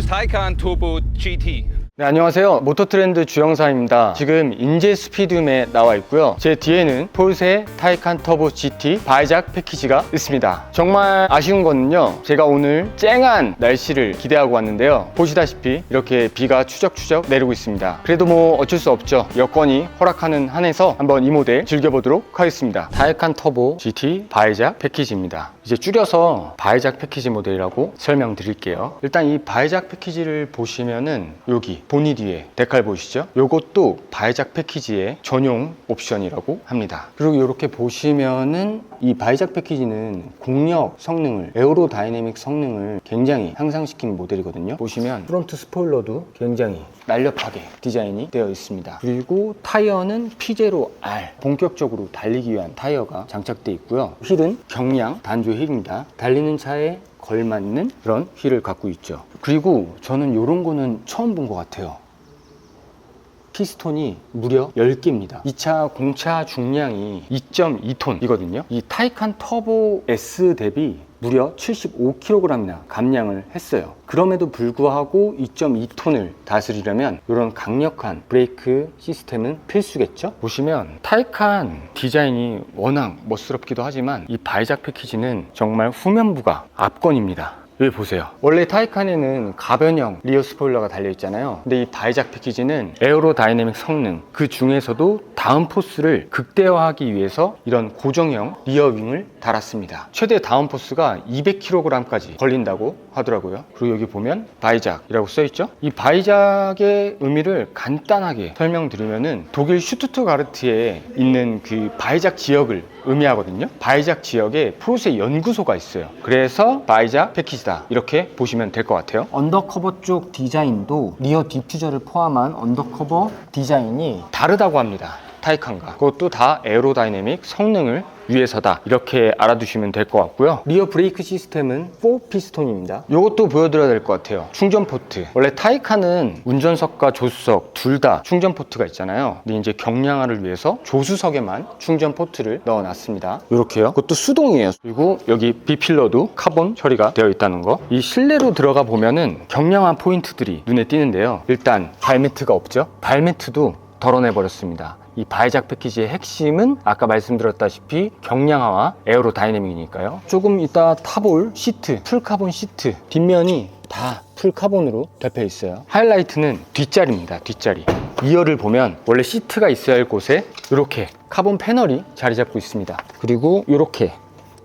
Cruise Taycan Turbo GT. 네, 안녕하세요. 모토트렌드 주영사입니다. 지금 인제 스피드움에 나와 있고요. 제 뒤에는 포르쉐 타이칸 터보 GT 바이작 패키지가 있습니다. 정말 아쉬운 거는요, 제가 오늘 쨍한 날씨를 기대하고 왔는데요, 보시다시피 이렇게 비가 추적추적 내리고 있습니다. 그래도 뭐 어쩔 수 없죠. 여건이 허락하는 한에서 한번 이 모델 즐겨보도록 하겠습니다. 타이칸 터보 GT 바이작 패키지입니다. 이제 줄여서 바이작 패키지 모델이라고 설명드릴게요. 일단 이 바이작 패키지를 보시면은 여기 보닛 위에 데칼 보이시죠? 요것도 바이작 패키지의 전용 옵션이라고 합니다. 그리고 이렇게 보시면은 이 바이작 패키지는 공력 성능을, 에어로 다이내믹 성능을 굉장히 향상시킨 모델이거든요. 보시면 프론트 스포일러도 굉장히 날렵하게 디자인이 되어 있습니다. 그리고 타이어는 P0R, 본격적으로 달리기 위한 타이어가 장착되어 있고요. 휠은 경량 단조 휠입니다. 달리는 차에 걸맞는 그런 휠을 갖고 있죠. 그리고 저는 이런 거는 처음 본 것 같아요. 피스톤이 무려 10개입니다. 이 차 공차 중량이 2.2톤이거든요. 이 타이칸 터보 S 대비 무려 75kg이나 감량을 했어요. 그럼에도 불구하고 2.2톤을 다스리려면 이런 강력한 브레이크 시스템은 필수겠죠? 보시면 타이칸 디자인이 워낙 멋스럽기도 하지만 이 바이작 패키지는 정말 후면부가 압권입니다. 여기 보세요. 원래 타이칸에는 가변형 리어 스포일러가 달려있잖아요. 근데 이 바이작 패키지는 에어로 다이내믹 성능, 그 중에서도 다운포스를 극대화하기 위해서 이런 고정형 리어 윙을 달았습니다. 최대 다운포스가 200kg까지 걸린다고 하더라고요. 그리고 여기 보면 바이작이라고 써있죠. 이 바이작의 의미를 간단하게 설명드리면은 독일 슈투트가르트에 있는 그 바이작 지역을 의미하거든요. 바이작 지역에 포르쉐 연구소가 있어요. 그래서 바이작 패키지다, 이렇게 보시면 될 것 같아요. 언더커버 쪽 디자인도 리어 디퓨저를 포함한 언더커버 디자인이 다르다고 합니다. 타이칸과. 그것도 다 에어로다이내믹 성능을 위해서다, 이렇게 알아두시면 될 것 같고요. 리어 브레이크 시스템은 4피스톤입니다. 이것도 보여드려야 될 것 같아요. 충전 포트. 원래 타이칸은 운전석과 조수석 둘 다 충전 포트가 있잖아요. 근데 이제 경량화를 위해서 조수석에만 충전 포트를 넣어놨습니다. 이렇게요. 그것도 수동이에요. 그리고 여기 B필러도 카본 처리가 되어 있다는 거. 이 실내로 들어가 보면은 경량화 포인트들이 눈에 띄는데요. 일단 발매트가 없죠. 발매트도 덜어내버렸습니다. 이 바이작 패키지의 핵심은 아까 말씀드렸다시피 경량화와 에어로 다이내믹이니까요. 조금 이따 타볼 시트, 풀카본 시트, 뒷면이 다 풀카본으로 덮여 있어요. 하이라이트는 뒷자리입니다. 뒷자리. 2열을 보면 원래 시트가 있어야 할 곳에 이렇게 카본 패널이 자리 잡고 있습니다. 그리고 이렇게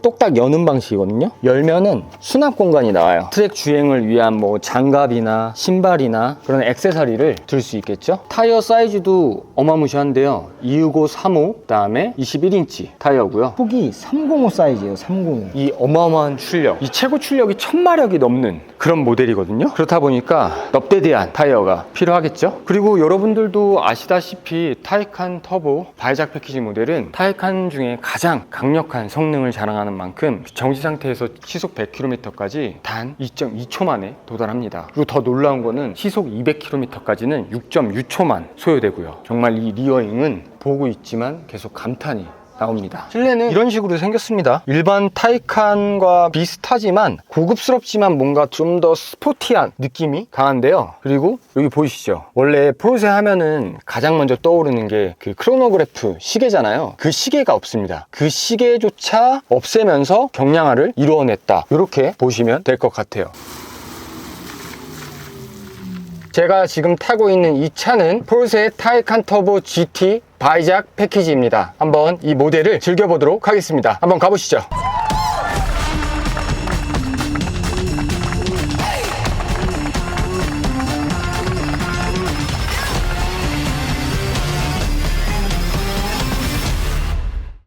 똑딱 여는 방식이거든요. 열면은 수납 공간이 나와요. 트랙 주행을 위한 뭐 장갑이나 신발이나 그런 액세서리를 둘 수 있겠죠. 타이어 사이즈도 어마무시한데요. 265, 35, 그 다음에 21인치 타이어고요. 폭이 305 사이즈예요. 305. 이 어마어마한 출력, 이 최고 출력이 1000마력이 넘는 그런 모델이거든요. 그렇다 보니까 넙대대한 타이어가 필요하겠죠. 그리고 여러분들도 아시다시피 타이칸 터보 바이작 패키지 모델은 타이칸 중에 가장 강력한 성능을 자랑하는 만큼 정지 상태에서 시속 100km까지 단 2.2초 만에 도달합니다. 그리고 더 놀라운 거는 시속 200km까지는 6.6초만 소요되고요. 정말 이 리어잉은 보고 있지만 계속 감탄이 나옵니다. 실내는 이런 식으로 생겼습니다. 일반 타이칸과 비슷하지만 고급스럽지만 뭔가 좀 더 스포티한 느낌이 강한데요. 그리고 여기 보이시죠? 원래 포르쉐 하면은 가장 먼저 떠오르는 게 그 크로노그래프 시계잖아요. 그 시계가 없습니다. 그 시계조차 없애면서 경량화를 이루어냈다, 이렇게 보시면 될 것 같아요. 제가 지금 타고 있는 이 차는 포르쉐 타이칸 터보 GT 바이작 패키지입니다. 한번 이 모델을 즐겨보도록 하겠습니다. 한번 가보시죠.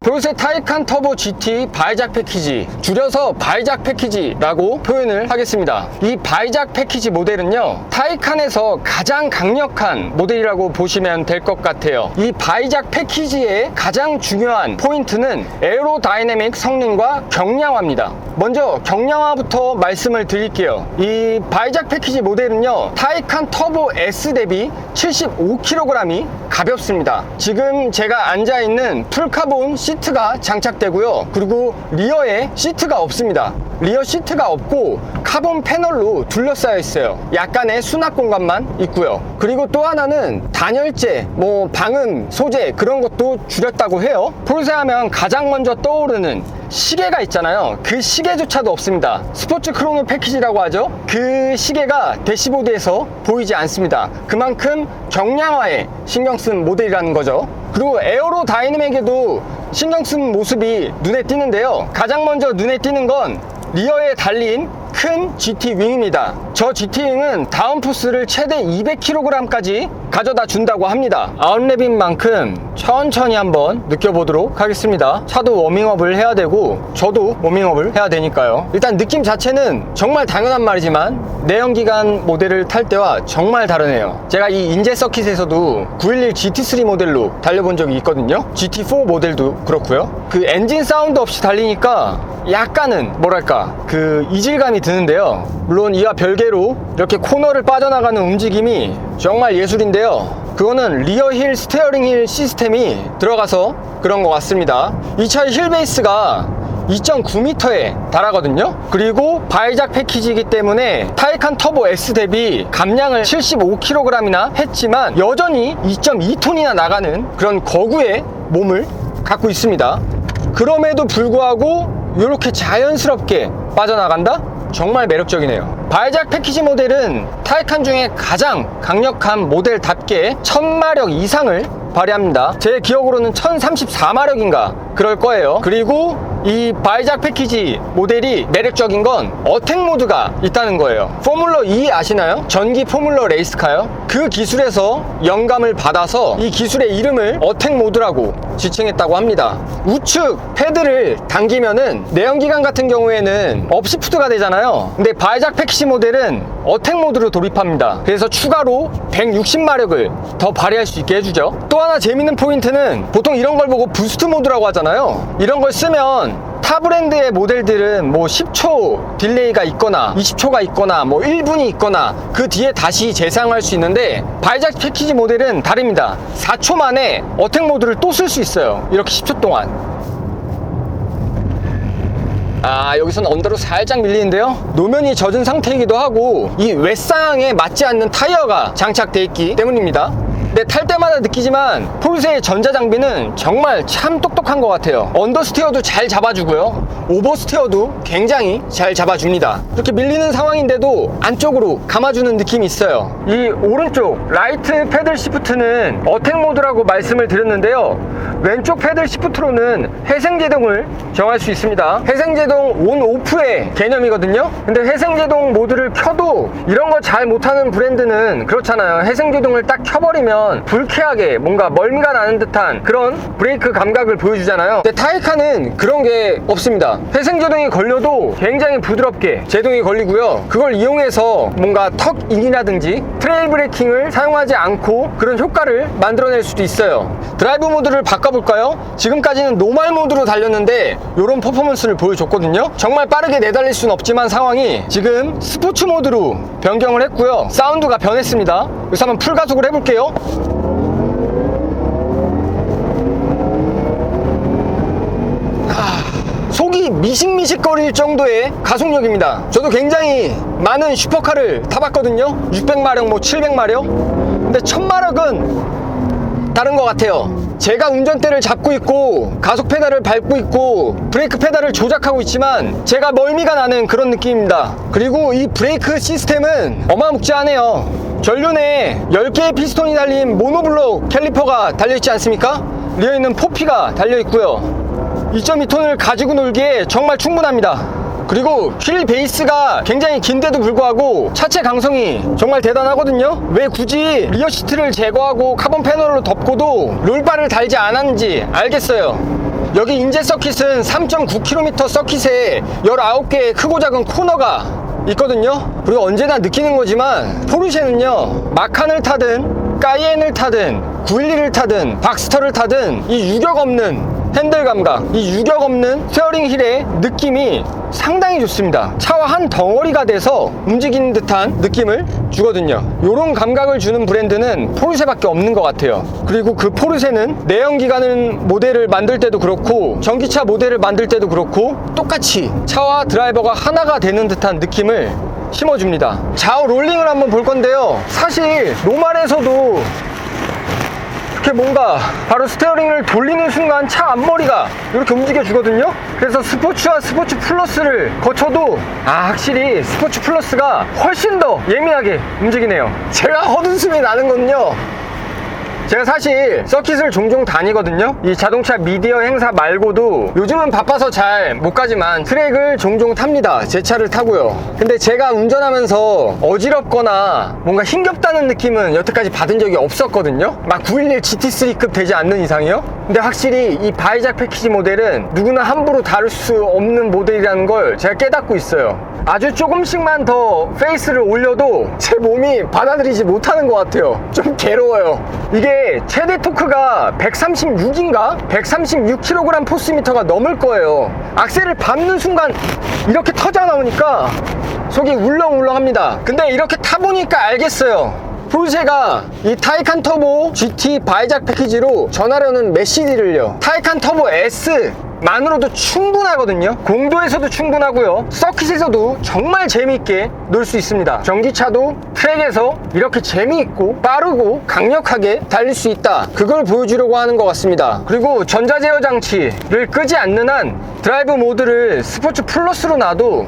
포르쉐 타이칸 터보 GT 바이작 패키지, 줄여서 바이작 패키지라고 표현을 하겠습니다. 이 바이작 패키지 모델은요, 타이칸에서 가장 강력한 모델이라고 보시면 될 것 같아요. 이 바이작 패키지의 가장 중요한 포인트는 에어로다이내믹 성능과 경량화입니다. 먼저 경량화부터 말씀을 드릴게요. 이 바이작 패키지 모델은요, 타이칸 터보 S 대비 75kg이 가볍습니다. 지금 제가 앉아있는 풀카본 시트가 장착되고요. 그리고 리어에 시트가 없습니다. 리어 시트가 없고 카본 패널로 둘러싸여 있어요. 약간의 수납 공간만 있고요. 그리고 또 하나는 단열재, 뭐 방음 소재 그런 것도 줄였다고 해요. 포르쉐 하면 가장 먼저 떠오르는 시계가 있잖아요. 그 시계조차도 없습니다. 스포츠 크로노 패키지라고 하죠. 그 시계가 대시보드에서 보이지 않습니다. 그만큼 경량화에 신경 쓴 모델이라는 거죠. 그리고 에어로 다이내믹에도 신경 쓴 모습이 눈에 띄는데요. 가장 먼저 눈에 띄는 건 리어에 달린 큰 GT 윙입니다. 저 GT 윙은 다운포스를 최대 200kg까지 가져다 준다고 합니다. 아웃랩인 만큼 천천히 한번 느껴보도록 하겠습니다. 차도 워밍업을 해야 되고 저도 워밍업을 해야 되니까요. 일단 느낌 자체는 정말 당연한 말이지만 내연기관 모델을 탈 때와 정말 다르네요. 제가 이 인제 서킷에서도 911 GT3 모델로 달려본 적이 있거든요. GT4 모델도 그렇고요. 그 엔진 사운드 없이 달리니까 약간은 뭐랄까 그 이질감이 드는데요. 물론 이와 별개로 이렇게 코너를 빠져나가는 움직임이 정말 예술인데요. 그거는 리어 힐 스티어링 힐 시스템이 들어가서 그런 것 같습니다. 이 차의 힐 베이스가 2.9m에 달하거든요. 그리고 바이작 패키지이기 때문에 타이칸 터보 S 대비 감량을 75kg이나 했지만 여전히 2.2톤이나 나가는 그런 거구의 몸을 갖고 있습니다. 그럼에도 불구하고 이렇게 자연스럽게 빠져나간다? 정말 매력적이네요. 바이작 패키지 모델은 타이칸 중에 가장 강력한 모델답게 1000마력 이상을 발휘합니다. 제 기억으로는 1034마력인가 그럴 거예요. 그리고 이 바이작 패키지 모델이 매력적인 건 어택 모드가 있다는 거예요. 포뮬러 2 아시나요? 전기 포뮬러 레이스카요? 그 기술에서 영감을 받아서 이 기술의 이름을 어택 모드라고 지칭했다고 합니다. 우측 패드를 당기면은 내연기관 같은 경우에는 업시프트가 되잖아요. 근데 바이작 패키지 모델은 어택 모드로 돌입합니다. 그래서 추가로 160마력을 더 발휘할 수 있게 해주죠. 또 하나 재밌는 포인트는 보통 이런 걸 보고 부스트 모드라고 하잖아요. 이런 걸 쓰면 타 브랜드의 모델들은 뭐 10초 딜레이가 있거나 20초가 있거나 뭐 1분이 있거나 그 뒤에 다시 재사용할 수 있는데 바이작 패키지 모델은 다릅니다. 4초 만에 어택 모드를 또 쓸 수 있어요. 이렇게 10초 동안. 여기서는 언더로 살짝 밀리는데요. 노면이 젖은 상태이기도 하고 이 웨쌍에 맞지 않는 타이어가 장착되어 있기 때문입니다. 근데 탈 때마다 느끼지만 포르쉐의 전자장비는 정말 참 똑똑한 것 같아요. 언더스티어도 잘 잡아주고요. 오버스티어도 굉장히 잘 잡아줍니다. 이렇게 밀리는 상황인데도 안쪽으로 감아주는 느낌이 있어요. 이 오른쪽 라이트 패들 시프트는 어택 모드라고 말씀을 드렸는데요. 왼쪽 패들 시프트로는 회생제동을 정할 수 있습니다. 회생제동 온 오프의 개념이거든요. 근데 회생제동 모드를 켜도 이런 거 잘 못하는 브랜드는 그렇잖아요. 회생제동을 딱 켜버리면 불쾌하게 뭔가 멀미가 나는 듯한 그런 브레이크 감각을 보여주잖아요. 근데 타이칸은 그런 게 없습니다. 회생제동이 걸려도 굉장히 부드럽게 제동이 걸리고요. 그걸 이용해서 뭔가 턱인이라든지 트레일 브레이킹을 사용하지 않고 그런 효과를 만들어낼 수도 있어요. 드라이브 모드를 바꿔볼까요? 지금까지는 노멀 모드로 달렸는데 이런 퍼포먼스를 보여줬거든요. 정말 빠르게 내달릴 수는 없지만 상황이 지금 스포츠 모드로 변경을 했고요. 사운드가 변했습니다. 여기서 한번 풀가속을 해볼게요. 속이 미식미식거릴 정도의 가속력입니다. 저도 굉장히 많은 슈퍼카를 타봤거든요. 600마력, 뭐 700마력. 근데 1000마력은 다른 것 같아요. 제가 운전대를 잡고 있고 가속 페달을 밟고 있고 브레이크 페달을 조작하고 있지만 제가 멀미가 나는 그런 느낌입니다. 그리고 이 브레이크 시스템은 어마무지하네요. 전륜에 10개의 피스톤이 달린 모노블록 캘리퍼가 달려있지 않습니까? 리어에 있는 포피가 달려있고요. 2.2톤을 가지고 놀기에 정말 충분합니다. 그리고 휠 베이스가 굉장히 긴데도 불구하고 차체 강성이 정말 대단하거든요. 왜 굳이 리어 시트를 제거하고 카본 패널로 덮고도 롤바를 달지 않았는지 알겠어요. 여기 인제 서킷은 3.9km 서킷에 19개의 크고 작은 코너가 있거든요. 그리고 언제나 느끼는 거지만 포르쉐는요, 마칸을 타든 까이엔을 타든 911을 타든 박스터를 타든 이 유격 없는 핸들 감각, 이 유격 없는 스티어링 힐의 느낌이 상당히 좋습니다. 차와 한 덩어리가 돼서 움직이는 듯한 느낌을 주거든요. 이런 감각을 주는 브랜드는 포르쉐밖에 없는 것 같아요. 그리고 그 포르쉐는 내연기관 모델을 만들 때도 그렇고 전기차 모델을 만들 때도 그렇고 똑같이 차와 드라이버가 하나가 되는 듯한 느낌을 심어줍니다. 좌우 롤링을 한번 볼 건데요. 사실 노말에서도 이렇게 뭔가 바로 스티어링을 돌리는 순간 차 앞머리가 이렇게 움직여 주거든요. 그래서 스포츠와 스포츠 플러스를 거쳐도 확실히 스포츠 플러스가 훨씬 더 예민하게 움직이네요. 제가 헛웃음이 나는 건요, 제가 사실 서킷을 종종 다니거든요. 이 자동차 미디어 행사 말고도 요즘은 바빠서 잘 못 가지만 트랙을 종종 탑니다. 제 차를 타고요. 근데 제가 운전하면서 어지럽거나 뭔가 힘겹다는 느낌은 여태까지 받은 적이 없었거든요. 막 911 GT3급 되지 않는 이상이요. 근데 확실히 이 바이작 패키지 모델은 누구나 함부로 다룰 수 없는 모델이라는 걸 제가 깨닫고 있어요. 아주 조금씩만 더 페이스를 올려도 제 몸이 받아들이지 못하는 것 같아요. 좀 괴로워요. 이게 최대 토크가 136인가? 136kg 포스미터가 넘을 거예요. 악셀을 밟는 순간 이렇게 터져 나오니까 속이 울렁울렁합니다. 근데 이렇게 타보니까 알겠어요. 포르쉐가 이 타이칸 터보 GT 바이작 패키지로 전하려는 메시지를요, 타이칸 터보 S 만으로도 충분하거든요. 공도에서도 충분하고요, 서킷에서도 정말 재미있게 놀 수 있습니다. 전기차도 트랙에서 이렇게 재미있고 빠르고 강력하게 달릴 수 있다, 그걸 보여주려고 하는 것 같습니다. 그리고 전자제어 장치를 끄지 않는 한 드라이브 모드를 스포츠 플러스로 놔도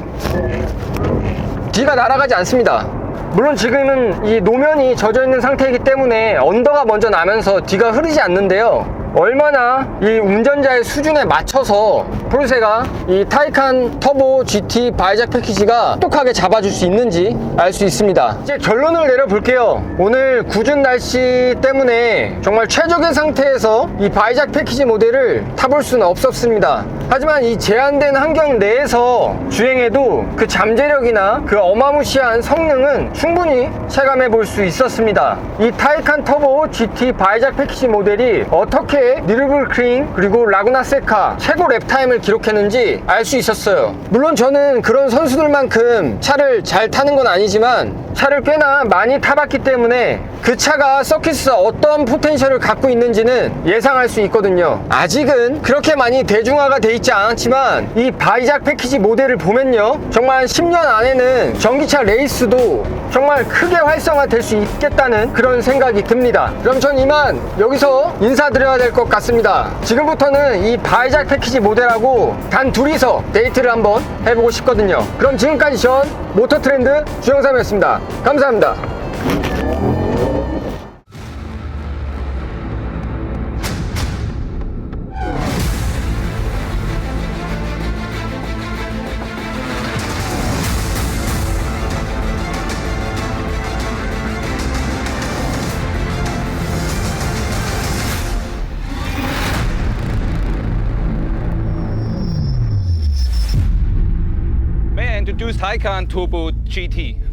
뒤가 날아가지 않습니다. 물론 지금은 이 노면이 젖어 있는 상태이기 때문에 언더가 먼저 나면서 뒤가 흐르지 않는데요, 얼마나 이 운전자의 수준에 맞춰서 포르쉐가 이 타이칸 터보 GT 바이작 패키지가 똑똑하게 잡아줄 수 있는지 알 수 있습니다. 이제 결론을 내려볼게요. 오늘 궂은 날씨 때문에 정말 최적의 상태에서 이 바이작 패키지 모델을 타볼 수는 없었습니다. 하지만 이 제한된 환경 내에서 주행해도 그 잠재력이나 그 어마무시한 성능은 충분히 체감해 볼 수 있었습니다. 이 타이칸 터보 GT 바이작 패키지 모델이 어떻게 니르불크링 그리고 라구나 세카 최고 랩타임을 기록했는지 알 수 있었어요. 물론 저는 그런 선수들만큼 차를 잘 타는 건 아니지만 차를 꽤나 많이 타봤기 때문에 그 차가 서킷에서 어떤 포텐셜을 갖고 있는지는 예상할 수 있거든요. 아직은 그렇게 많이 대중화가 돼 있지 않았지만 이 바이작 패키지 모델을 보면요, 정말 10년 안에는 전기차 레이스도 정말 크게 활성화될 수 있겠다는 그런 생각이 듭니다. 그럼 전 이만 여기서 인사드려야 될 것 같습니다. 지금부터는 이 바이작 패키지 모델하고 단 둘이서 데이트를 한번 해보고 싶거든요. 그럼 지금까지 전 모터트렌드 주영삼이었습니다. 감사합니다. May I introduce Taycan Turbo GT?